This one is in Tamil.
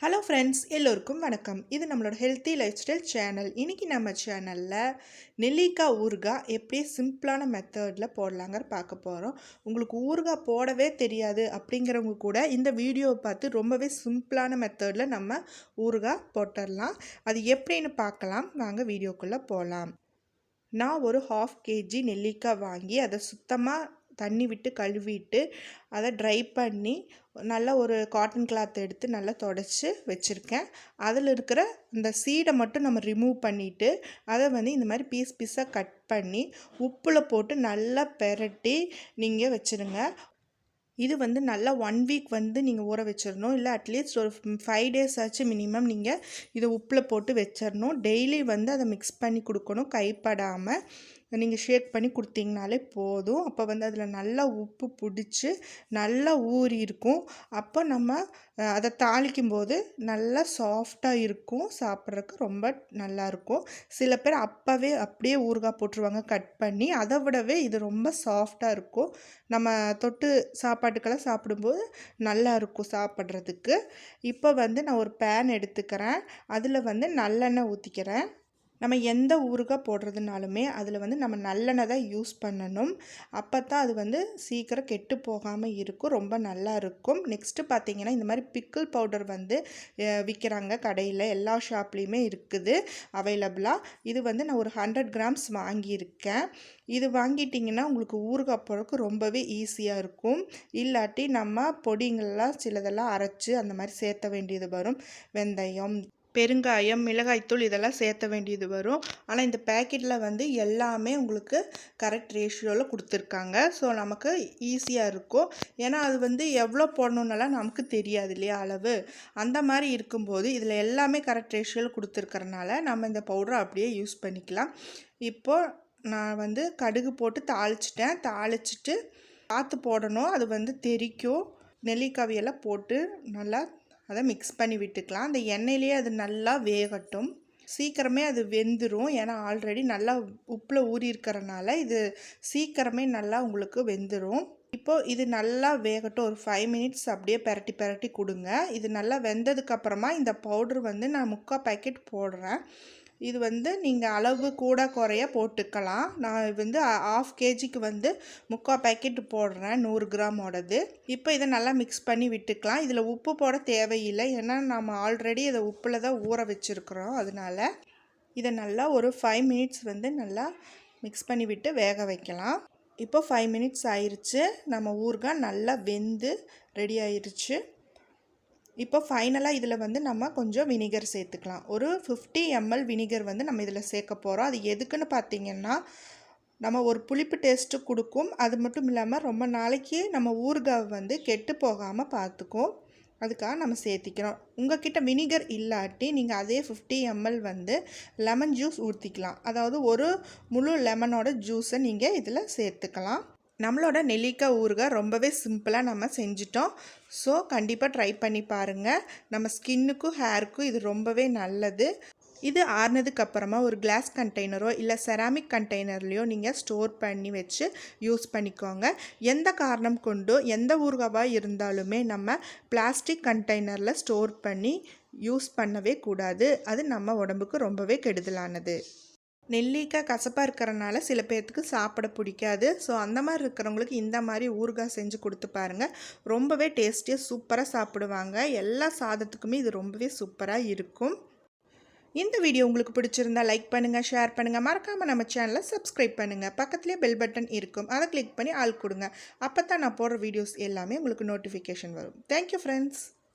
ஹலோ ஃப்ரெண்ட்ஸ், எல்லோருக்கும் வணக்கம். இது நம்மளோட ஹெல்த்தி லைஃப் ஸ்டைல் சேனல். இன்றைக்கி நம்ம சேனலில் நெல்லிக்காய் ஊறுகாய் எப்படி சிம்பிளான மெத்தடில் போடலாங்க பார்க்க போகிறோம். உங்களுக்கு ஊறுகாய் போடவே தெரியாது அப்படிங்கிறவங்க கூட இந்த வீடியோவை பார்த்து ரொம்பவே சிம்பிளான மெத்தடில் நம்ம ஊறுகாய் போட்டுடலாம். அது எப்படின்னு பார்க்கலாம். வாங்க வீடியோக்குள்ளே போகலாம். நான் ஒரு 1/2 kg நெல்லிக்காய் வாங்கி அதை சுத்தமாக தண்ணி விட்டு கழுவிட்டு அதை ட்ரை பண்ணி நல்லா ஒரு காட்டன் கிளாத் எடுத்து நல்லா துடைச்சி வச்சுருக்கேன். அதில் இருக்கிற இந்த சீடை மட்டும் நம்ம ரிமூவ் பண்ணிவிட்டு அதை இந்த மாதிரி பீஸ் பீஸாக கட் பண்ணி உப்பில் போட்டு நல்லா பெரட்டி நீங்கள் வச்சுருங்க. இது நல்லா 1 வீக் நீங்கள் ஊற வச்சிடணும். இல்லை அட்லீஸ்ட் ஒரு 5 days ஆச்சு மினிமம் நீங்கள் இதை உப்பில் போட்டு வச்சிடணும். டெய்லி அதை மிக்ஸ் பண்ணி கொடுக்கணும். கைப்படாமல் நீங்கள் ஷேக் பண்ணி கொடுத்தீங்கனாலே போதும். அப்போ அதில் நல்லா உப்பு பிடிச்சி நல்லா ஊறி இருக்கும். அப்போ நம்ம அதை தாளிக்கும் போது நல்லா சாஃப்டாக இருக்கும். சாப்பிட்றதுக்கு ரொம்ப நல்லாயிருக்கும். சில பேர் அப்படியே ஊறுகாய் போட்டுருவாங்க கட் பண்ணி. அதை விடவே இது ரொம்ப சாஃப்டாக இருக்கும். நம்ம தொட்டு சாப்பாட்டுக்கெல்லாம் சாப்பிடும்போது நல்லா இருக்கும் சாப்பிட்றதுக்கு. இப்போ நான் ஒரு பேன் எடுத்துக்கிறேன். அதில் நல்லெண்ணெய் ஊற்றிக்கிறேன். நம்ம எந்த ஊறுகாய் போடுறதுனாலுமே அதில் நம்ம நல்லெண்ணெய் தான் யூஸ் பண்ணணும். அப்போ தான் அது சீக்கிரம் கெட்டு போகாமல் இருக்கும். ரொம்ப நல்லா இருக்கும். நெக்ஸ்ட்டு பார்த்திங்கன்னா இந்த மாதிரி பிக்கிள் பவுடர் விற்கிறாங்க கடையில். எல்லா ஷாப்லேயுமே இருக்குது அவைலபிளாக. இது நான் ஒரு 100 grams வாங்கியிருக்கேன். இது வாங்கிட்டிங்கன்னா உங்களுக்கு ஊறுகாய் போடுறதுக்கு ரொம்பவே ஈஸியாக இருக்கும். இல்லாட்டி நம்ம பொடிங்கள்லாம் சிலதெல்லாம் அரைச்சி அந்த மாதிரி சேர்த்த வேண்டியது வரும். வெந்தயம், பெருங்காயம், மிளகாய்த்தூள் இதெல்லாம் சேர்த்த வேண்டியது வரும். ஆனால் இந்த பேக்கெட்டில் எல்லாமே உங்களுக்கு கரெக்ட் ரேஷியோவில் கொடுத்துருக்காங்க. ஸோ நமக்கு ஈஸியாக இருக்கும். ஏன்னா அது எவ்வளோ போடணுன்னெல்லாம் நமக்கு தெரியாது இல்லையா அளவு. அந்த மாதிரி இருக்கும்போது இதில் எல்லாமே கரெக்ட் ரேஷியோவில் கொடுத்துருக்கறனால நம்ம இந்த பவுடரை அப்படியே யூஸ் பண்ணிக்கலாம். இப்போது நான் கடுகு போட்டு தாளிச்சிட்டேன். தாளிச்சிட்டு பார்த்து போடணும். அது தெறிக்கும். நெல்லிக்காயெல்லாம் போட்டு நல்லா அதை மிக்ஸ் பண்ணி விட்டுக்கலாம். அந்த எண்ணெயிலேயே அது நல்லா வேகட்டும். சீக்கிரமே அது வெந்துடும். ஏன்னா ஆல்ரெடி நல்லா உப்பில் ஊறி இருக்கிறனால இது சீக்கிரமே நல்லா உங்களுக்கு வெந்துடும். இப்போது இது நல்லா வேகட்டும். ஒரு 5 minutes அப்படியே பெரட்டி கொடுங்க. இது நல்லா வெந்ததுக்கப்புறமா இந்த பவுட்ரு நான் 3/4 packet போடுறேன். இது நீங்கள் அளவு கூட குறைய போட்டுக்கலாம். நான் 1/2 kgக்கு 3/4 packet போடுறேன் 100 gramோடது. இப்போ இதை நல்லா மிக்ஸ் பண்ணி விட்டுக்கலாம். இதில் உப்பு போட தேவையில்லை. ஏன்னா நம்ம ஆல்ரெடி இதை உப்பில் தான் ஊற வச்சுருக்குறோம். அதனால் இதை நல்லா ஒரு 5 minutes நல்லா மிக்ஸ் பண்ணி விட்டு வேக வைக்கலாம். இப்போ 5 minutes ஆயிடுச்சு. நம்ம ஊறுகாய் நல்லா வெந்து ரெடி ஆயிடுச்சு. இப்போ ஃபைனலாக இதில் நம்ம கொஞ்சம் வினிகர் சேர்த்துக்கலாம். ஒரு 50 ml வினிகர் நம்ம இதில் சேர்க்க போகிறோம். அது எதுக்குன்னு பார்த்திங்கன்னா நம்ம ஒரு புளிப்பு டேஸ்ட்டு கொடுக்கும். அது மட்டும் இல்லாமல் ரொம்ப நாளைக்கு நம்ம ஊறுகாய் கெட்டு போகாமல் பார்த்துக்கும். அதுக்காக நம்ம சேர்த்திக்கிறோம். உங்கள்கிட்ட வினிகர் இல்லாட்டி நீங்கள் அதே 50 ml லெமன் ஜூஸ் ஊற்றிக்கலாம். அதாவது ஒரு முழு லெமனோட ஜூஸை நீங்கள் இதில் சேர்த்துக்கலாம். நம்மளோட நெல்லிக்காய் ஊறுகாய் ரொம்பவே சிம்பிளாக நம்ம செஞ்சிட்டோம். ஸோ கண்டிப்பாக ட்ரை பண்ணி பாருங்கள். நம்ம ஸ்கின்னுக்கும் ஹேருக்கும் இது ரொம்பவே நல்லது. இது ஆறுனதுக்கப்புறமா ஒரு கிளாஸ் கண்டெய்னரோ இல்லை செராமிக் கண்டெய்னர்லையோ நீங்கள் ஸ்டோர் பண்ணி வச்சு யூஸ் பண்ணிக்கோங்க. எந்த காரணம் கொண்டோ எந்த ஊறுகாவாக இருந்தாலுமே நம்ம பிளாஸ்டிக் கண்டெய்னரில் ஸ்டோர் பண்ணி யூஸ் பண்ணவே கூடாது. அது நம்ம உடம்புக்கு ரொம்பவே கெடுதலானது. நெல்லிக்காய் கசப்பாக இருக்கிறனால சில பேர்த்துக்கு சாப்பிட பிடிக்காது. ஸோ அந்த மாதிரி இருக்கிறவங்களுக்கு இந்த மாதிரி ஊறுகாய் செஞ்சு கொடுத்து பாருங்கள். ரொம்பவே டேஸ்டியாக சூப்பராக சாப்பிடுவாங்க. எல்லா சாதத்துக்குமே இது ரொம்பவே சூப்பராக இருக்கும். இந்த வீடியோ உங்களுக்கு பிடிச்சிருந்தா லைக் பண்ணுங்கள், ஷேர் பண்ணுங்கள். மறக்காமல் நம்ம சேனலை சப்ஸ்கிரைப் பண்ணுங்கள். பக்கத்துலேயே பெல் பட்டன் இருக்கும். அதை கிளிக் பண்ணி ஆல் கொடுங்க. அப்போ தான் நான் போடுற வீடியோஸ் எல்லாமே உங்களுக்கு நோட்டிஃபிகேஷன் வரும். Thank you friends.